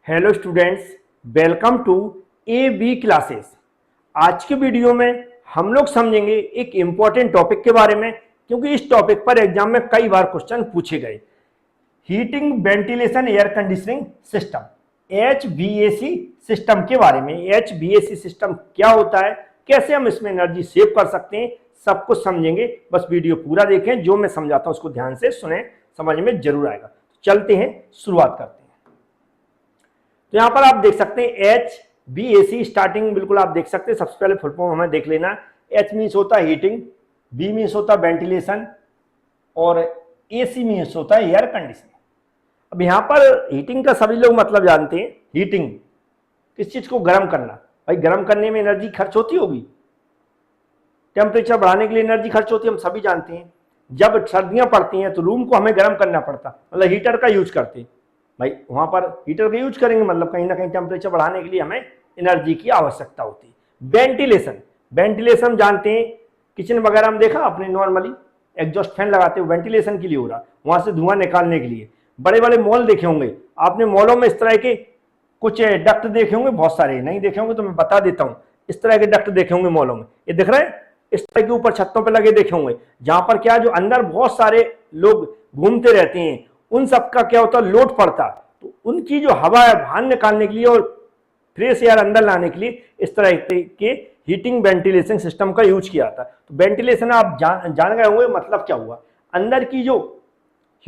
Hello students, welcome to A B classes. आज के video में हम लोग समझेंगे एक इम्पॉर्टेंट टॉपिक के बारे में, क्योंकि इस टॉपिक पर एग्जाम में कई बार क्वेश्चन पूछे गए। Heating ventilation air conditioning system, HVAC system के बारे में। HVAC सिस्टम क्या होता है, कैसे हम इसमें एनर्जी सेव कर सकते हैं, सब कुछ समझेंगे। बस वीडियो पूरा देखें, जो मैं समझाता हूं उसको ध्यान से सुने, समझ में जरूर आएगा। चलते हैं, शुरुआत करते हैं। तो यहां पर आप देख सकते हैं HVAC स्टार्टिंग, बिल्कुल आप देख सकते हैं। सबसे पहले फुल फॉर्म हमें देख लेना। H मीन्स होता है हीटिंग, B मीन्स होता है वेंटिलेशन, और AC मीन्स होता है एयर कंडीशनिंग। अब यहां पर हीटिंग का सभी लोग मतलब जानते हैं। हीटिंग किस चीज को गर्म करना, भाई गर्म करने में एनर्जी खर्च होती होगी, टेम्परेचर बढ़ाने के लिए एनर्जी खर्च होती है, हम सभी जानते हैं। जब सर्दियां पड़ती हैं तो रूम को हमें गर्म करना पड़ता, मतलब हीटर का यूज करते हैं। भाई वहां पर हीटर का यूज करेंगे, मतलब कहीं ना कहीं टेम्परेचर बढ़ाने के लिए हमें एनर्जी की आवश्यकता होती है। वेंटिलेशन, वेंटिलेशन जानते हैं, किचन वगैरह में देखा आपने, नॉर्मली एग्जॉस्ट फैन लगाते हो, वेंटिलेशन के लिए हो रहा, वहां से धुआं निकालने के लिए। बड़े बड़े मॉल देखे होंगे आपने, मॉलों में इस तरह के कुछ डक्ट देखे होंगे, बहुत सारे नहीं देखे होंगे तो मैं बता देता हूं। इस तरह के डक्ट देखे होंगे मॉलों में, ये दिख रहे हैं, इस तरह के ऊपर छतों पर लगे देखे होंगे, जहां पर क्या जो अंदर बहुत सारे लोग घूमते रहते हैं, उन सबका क्या होता है, लोड पड़ता, तो उनकी जो हवा है बाहर निकालने के लिए और फ्रेश एयर अंदर लाने के लिए इस तरह के हीटिंग वेंटिलेशन सिस्टम का यूज किया जाता है। तो वेंटिलेशन आप जान गए होंगे मतलब क्या हुआ, अंदर की जो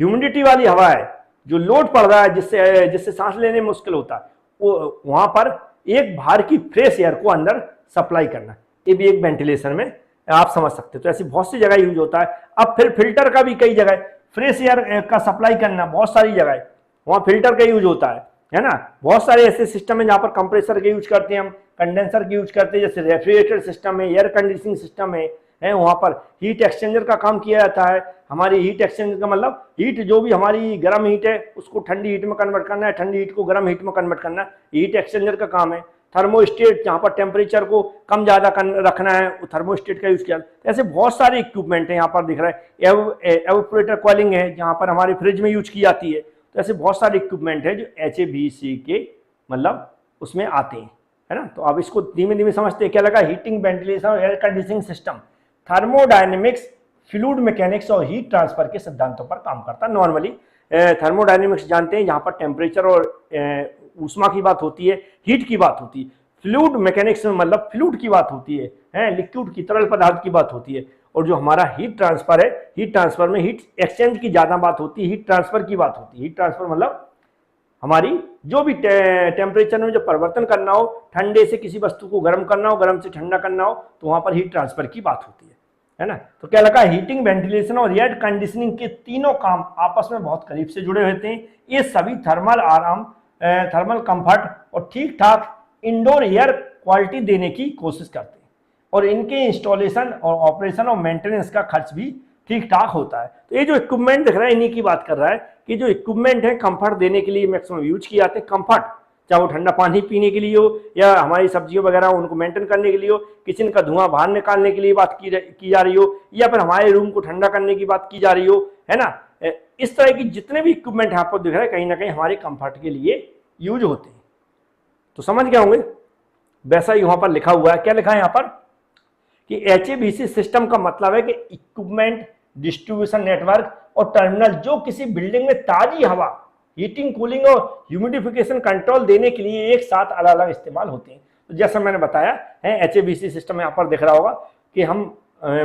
ह्यूमिडिटी वाली हवा है, जो लोड पड़ रहा है, जिससे जिससे सांस लेने में मुश्किल होता है, वो वहां पर एक बाहर की फ्रेश एयर को अंदर सप्लाई करना, ये भी एक वेंटिलेशन में आप समझ सकते हो। तो ऐसी बहुत सी जगह यूज होता है। अब फिर फिल्टर का भी कई जगह, फ्रेश एयर का सप्लाई करना बहुत सारी जगह वहां फिल्टर का यूज होता है ना। बहुत सारे ऐसे सिस्टम है जहां पर कंप्रेसर का यूज करते हैं हम, कंडेंसर का यूज करते हैं, जैसे रेफ्रिजरेटर सिस्टम है, एयर कंडीशनिंग सिस्टम है वहां पर हीट एक्सचेंजर का काम किया जाता है। हमारी हीट एक्सचेंजर का मतलब हीट, जो भी हमारी गर्म हीट है उसको ठंडी हीट में कन्वर्ट करना है, ठंडी हीट को गर्म हीट में कन्वर्ट करना, हीट एक्सचेंजर का काम है। थर्मोस्टेट, जहां पर टेम्परेचर को कम ज्यादा रखना है, वो थर्मोस्टेट का यूज किया। ऐसे बहुत सारे इक्विपमेंट है, यहाँ पर दिख रहा है। एवापोरेटर कॉइलिंग है, जहां पर हमारे फ्रिज में यूज की जाती है। तो ऐसे बहुत सारे इक्विपमेंट है जो HVAC के मतलब उसमें आते हैं, है ना। तो अब इसको धीमे धीमे समझते हैं। क्या लगा, हीटिंग वेंटिलेशन और air conditioning system thermodynamics, fluid mechanics और हीट ट्रांसफर के सिद्धांतों पर काम करता है। नॉर्मली थर्मोडायनेमिक्स जानते हैं, जहां पर टेम्परेचर और ऊष्मा की बात होती है, हीट की बात होती है। फ्लूइड मैकेनिक्स में मतलब फ्लूइड की बात होती है, लिक्विड की, तरल पदार्थ की बात होती है। और जो हमारा हीट ट्रांसफर है, हीट ट्रांसफर में हीट एक्सचेंज की ज्यादा बात होती है, हीट ट्रांसफर की बात होती है। हीट ट्रांसफर मतलब हमारी जो भी टेम्परेचर में जो परिवर्तन करना हो, ठंडे से किसी वस्तु को गर्म करना हो, गर्म से ठंडा करना हो, तो वहां पर हीट ट्रांसफर की बात होती है ना। तो क्या लगा, हीटिंग वेंटिलेशन और एयर कंडीशनिंग के तीनों काम आपस में बहुत करीब से जुड़े होते हैं। ये सभी थर्मल आराम, थर्मल कंफर्ट और ठीक ठाक इंडोर एयर क्वालिटी देने की कोशिश करते हैं, और इनके इंस्टॉलेशन और ऑपरेशन और मेंटेनेंस का खर्च भी ठीक ठाक होता है। तो ये जो इक्विपमेंट दिख रहा है, इन्हीं की बात कर रहा है कि जो इक्विपमेंट है कंफर्ट देने के लिए मैक्सिमम यूज किए जाते हैं। कंफर्ट, चाहे वो ठंडा पानी पीने के लिए हो, या हमारी सब्जियों वगैरह उनको मेंटेन करने के लिए हो, किचन का धुआं बाहर निकालने के लिए बात की जा रही हो, या फिर हमारे रूम को ठंडा करने की बात की जा रही हो, है ना। इस तरह की जितने भी इक्विपमेंट आपको दिख रहे हैं, कहीं ना कहीं हमारे कंफर्ट के लिए यूज होते हैं। तो समझ गए होंगे, वैसा ही वहां पर लिखा हुआ है। क्या लिखा है यहाँ पर कि HVAC सिस्टम का मतलब है कि इक्विपमेंट, डिस्ट्रीब्यूशन नेटवर्क और टर्मिनल जो किसी बिल्डिंग में ताजी हवा, हीटिंग, कूलिंग और ह्यूमिडिफिकेशन कंट्रोल देने के लिए एक साथ अलग अलग इस्तेमाल होते हैं। तो जैसा मैंने बताया है, HVAC सिस्टम यहाँ पर दिख रहा होगा कि हम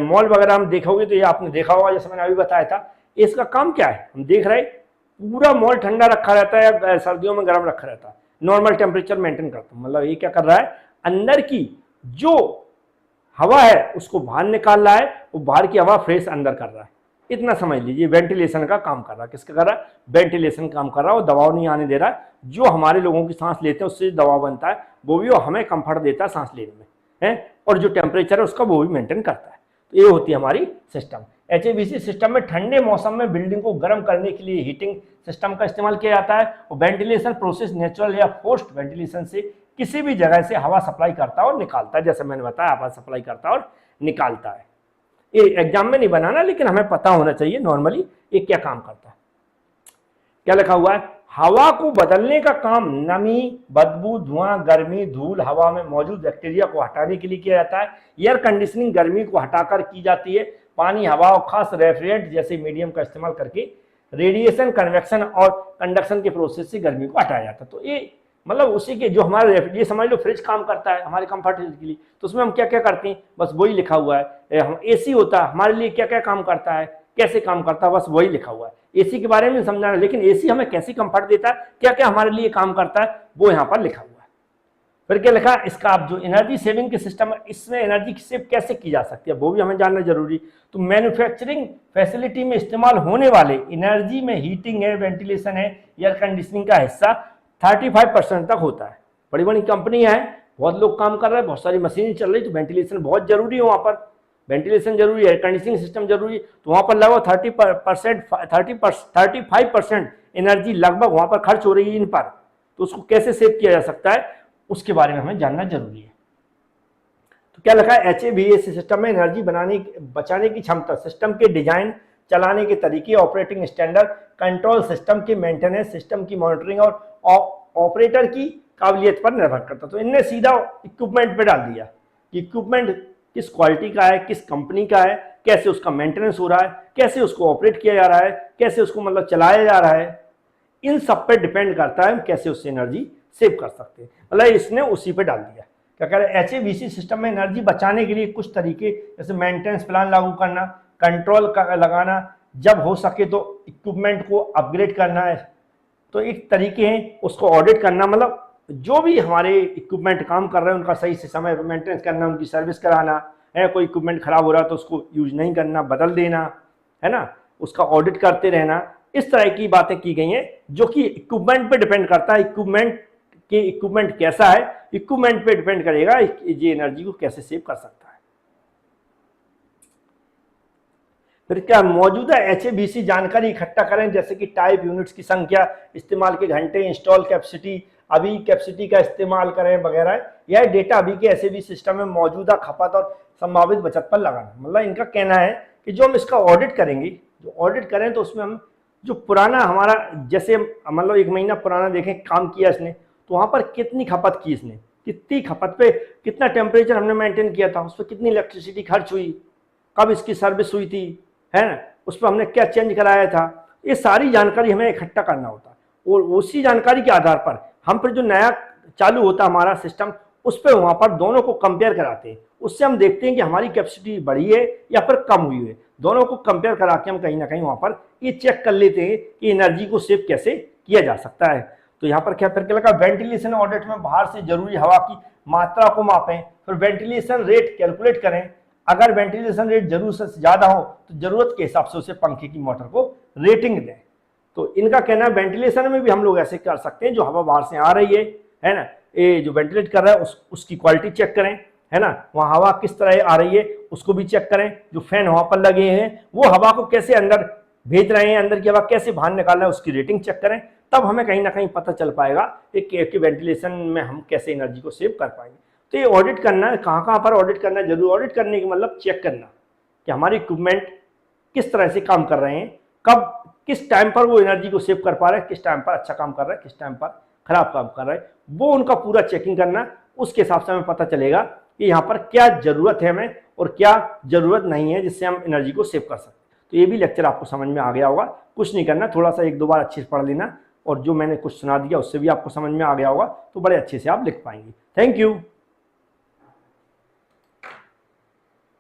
मॉल वगैरह में देखोगे तो ये आपने देखा होगा, जैसे मैंने अभी बताया था। इसका काम क्या है, हम देख रहे हैं पूरा मॉल ठंडा रखा रहता है या सर्दियों में गर्म रखा रहता है, नॉर्मल टेम्परेचर मेंटेन करता है। मतलब ये क्या कर रहा है, अंदर की जो हवा है उसको बाहर निकाल रहा है, वो बाहर की हवा फ्रेश अंदर कर रहा है। इतना समझ लीजिए, वेंटिलेशन का काम कर रहा है। किसका कर रहा है, वेंटिलेशन काम कर रहा है। वो दबाव नहीं आने दे रहा है, जो हमारे लोगों की सांस लेते हैं उससे दबाव बनता है, वो भी हमें कंफर्ट देता है सांस लेने में, है। और जो टेम्परेचर है उसका वो भी मेंटेन करता है। तो ये होती है हमारी सिस्टम। HVAC सिस्टम में ठंडे मौसम में बिल्डिंग को गर्म करने के लिए हीटिंग सिस्टम का इस्तेमाल किया जाता है। और वेंटिलेशन प्रोसेस नेचुरल या फोर्स्ड वेंटिलेशन से किसी भी जगह से हवा सप्लाई करता है और निकालता है। जैसे मैंने बताया, हवा सप्लाई करता है और निकालता है। ये एग्जाम में नहीं बनाना, लेकिन हमें पता होना चाहिए नॉर्मली ये क्या काम करता है। क्या लिखा हुआ है, हवा को बदलने का काम नमी, बदबू, धुआं, गर्मी, धूल हवा में मौजूद बैक्टीरिया को हटाने के लिए किया जाता है। एयर कंडीशनिंग गर्मी को हटाकर की जाती है। पानी, हवा और खास रेफ्रिजरेंट जैसे मीडियम का इस्तेमाल करके रेडिएशन, कन्वेक्शन और कंडक्शन के प्रोसेस से गर्मी को हटाया जाता है। तो ये मतलब उसी के जो हमारे ये समझ लो फ्रिज काम करता है हमारे कंफर्ट के लिए, तो उसमें हम क्या क्या करते हैं बस वही लिखा हुआ है। हम एसी होता है हमारे लिए क्या क्या काम करता है, कैसे काम करता है, बस वही लिखा हुआ है। एसी के बारे में समझाना, लेकिन एसी हमें कैसी कंफर्ट देता है, क्या क्या हमारे लिए काम करता है, वो यहाँ पर लिखा हुआ है। फिर क्या लिखा, इसका आप जो एनर्जी सेविंग के सिस्टम है इसमें एनर्जी सेव कैसे की जा सकती है वो भी हमें जानना जरूरी। तो मैन्युफैक्चरिंग फैसिलिटी में इस्तेमाल होने वाले एनर्जी में हीटिंग है, वेंटिलेशन है, एयर कंडीशनिंग का हिस्सा 35% तक होता है। बड़ी बड़ी कंपनियां हैं, बहुत लोग काम कर रहे हैं, बहुत सारी मशीनें चल रही, तो वेंटिलेशन बहुत जरूरी है वहाँ पर, वेंटिलेशन जरूरी है, एयर कंडीशनिंग सिस्टम जरूरी है। तो वहाँ पर लगभग 35% एनर्जी लगभग वहाँ पर खर्च हो रही है इन पर। तो उसको कैसे सेव किया जा सकता है उसके बारे में हमें जानना जरूरी है। तो क्या लिखा है, HVAC सिस्टम में एनर्जी बचाने की क्षमता, सिस्टम के डिजाइन, चलाने के तरीके, ऑपरेटिंग स्टैंडर्ड, कंट्रोल सिस्टम की मेंटेनेंस, सिस्टम की मॉनिटरिंग और ऑपरेटर की काबिलियत पर निर्भर करता। तो इनने सीधा इक्विपमेंट पे डाल दिया कि इक्विपमेंट किस क्वालिटी का है, किस कंपनी का है, कैसे उसका मेंटेनेंस हो रहा है, कैसे उसको ऑपरेट किया जा रहा है, कैसे उसको मतलब चलाया जा रहा है, इन सब पे डिपेंड करता है हम कैसे उससे एनर्जी सेव कर सकते हैं। मतलब इसने उसी पे डाल दिया। क्या कह रहे हैं, HVAC सिस्टम में एनर्जी बचाने के लिए कुछ तरीके जैसे मेंटेनेंस प्लान लागू करना, कंट्रोल लगाना, जब हो सके तो इक्विपमेंट को अपग्रेड करना है। तो एक तरीके हैं उसको ऑडिट करना, मतलब जो भी हमारे इक्विपमेंट काम कर रहे हैं उनका सही से समय पर मेंटेनेंस करना, उनकी सर्विस कराना है। कोई इक्विपमेंट खराब हो रहा है तो उसको यूज नहीं करना, बदल देना है ना, उसका ऑडिट करते रहना। इस तरह की बातें की गई हैं जो कि इक्विपमेंट पे डिपेंड करता है, इक्विपमेंट कैसा है, इक्विपमेंट पे डिपेंड करेगा ये एनर्जी को कैसे सेव कर सकता है। फिर क्या, मौजूदा HVAC जानकारी इकट्ठा करें जैसे कि टाइप, यूनिट्स की संख्या, इस्तेमाल के घंटे, इंस्टॉल कैपेसिटी, अभी कैपेसिटी का इस्तेमाल करें वगैरह। यह डेटा अभी के HVAC सिस्टम में मौजूदा खपत और संभावित बचत पर लगाना। मतलब इनका कहना है कि जो हम इसका ऑडिट करेंगे, जो ऑडिट करें तो उसमें हम जो पुराना हमारा जैसे मतलब 1 महीना पुराना देखें काम किया इसने, तो वहाँ पर कितनी खपत की इसने, कितनी खपत पे कितना टेम्परेचर हमने मेंटेन किया था, उस पर कितनी इलेक्ट्रिसिटी खर्च हुई, कब इसकी सर्विस हुई थी, है ना, उस पर हमने क्या चेंज कराया था। ये सारी जानकारी हमें इकट्ठा करना होता है और उसी जानकारी के आधार पर हम फिर जो नया चालू होता है हमारा सिस्टम, उस पर वहाँ पर दोनों को कंपेयर कराते हैं। उससे हम देखते हैं कि हमारी कैपेसिटी बढ़ी है या फिर कम हुई है। दोनों को कंपेयर करा के हम कहीं ना कहीं वहाँ पर ये चेक कर लेते हैं कि एनर्जी को सेव कैसे किया जा सकता है। तो यहाँ पर क्या फिर क्या लगा, वेंटिलेशन ऑडिट में बाहर से जरूरी हवा की मात्रा को मापें, फिर वेंटिलेशन रेट कैलकुलेट करें। अगर वेंटिलेशन रेट जरूरत से ज़्यादा हो तो जरूरत के हिसाब से उसे पंखे की मोटर को रेटिंग दें। तो इनका कहना है वेंटिलेशन में भी हम लोग ऐसे कर सकते हैं, जो हवा बाहर से आ रही है ना, ये जो वेंटिलेट कर रहा है उसकी क्वालिटी चेक करें, है ना, वहाँ हवा किस तरह आ रही है उसको भी चेक करें। जो फैन वहाँ पर लगे हैं वो हवा को कैसे अंदर भेज रहे हैं, अंदर की हवा कैसे बाहर निकाल रहे हैं उसकी रेटिंग चेक करें। तब हमें कहीं ना कहीं पता चल पाएगा कि वेंटिलेशन में हम कैसे एनर्जी को सेव कर पाएंगे। तो ये ऑडिट करना है, कहाँ पर ऑडिट करना है, जरूर ऑडिट करने का मतलब चेक करना कि हमारे इक्विपमेंट किस तरह से काम कर रहे हैं, कब किस टाइम पर वो एनर्जी को सेव कर पा रहे हैं, किस टाइम पर अच्छा काम कर रहा है, किस टाइम पर खराब काम कर रहा है, वो उनका पूरा चेकिंग करना। उसके हिसाब से हमें पता चलेगा कि यहाँ पर क्या जरूरत है हमें और क्या जरूरत नहीं है जिससे हम एनर्जी को सेव कर सकते। तो ये भी लेक्चर आपको समझ में आ गया होगा। कुछ नहीं करना, थोड़ा सा 1-2 बार अच्छे से पढ़ लेना और जो मैंने कुछ सुना दिया उससे भी आपको समझ में आ गया होगा, तो बड़े अच्छे से आप लिख पाएंगे। Thank you.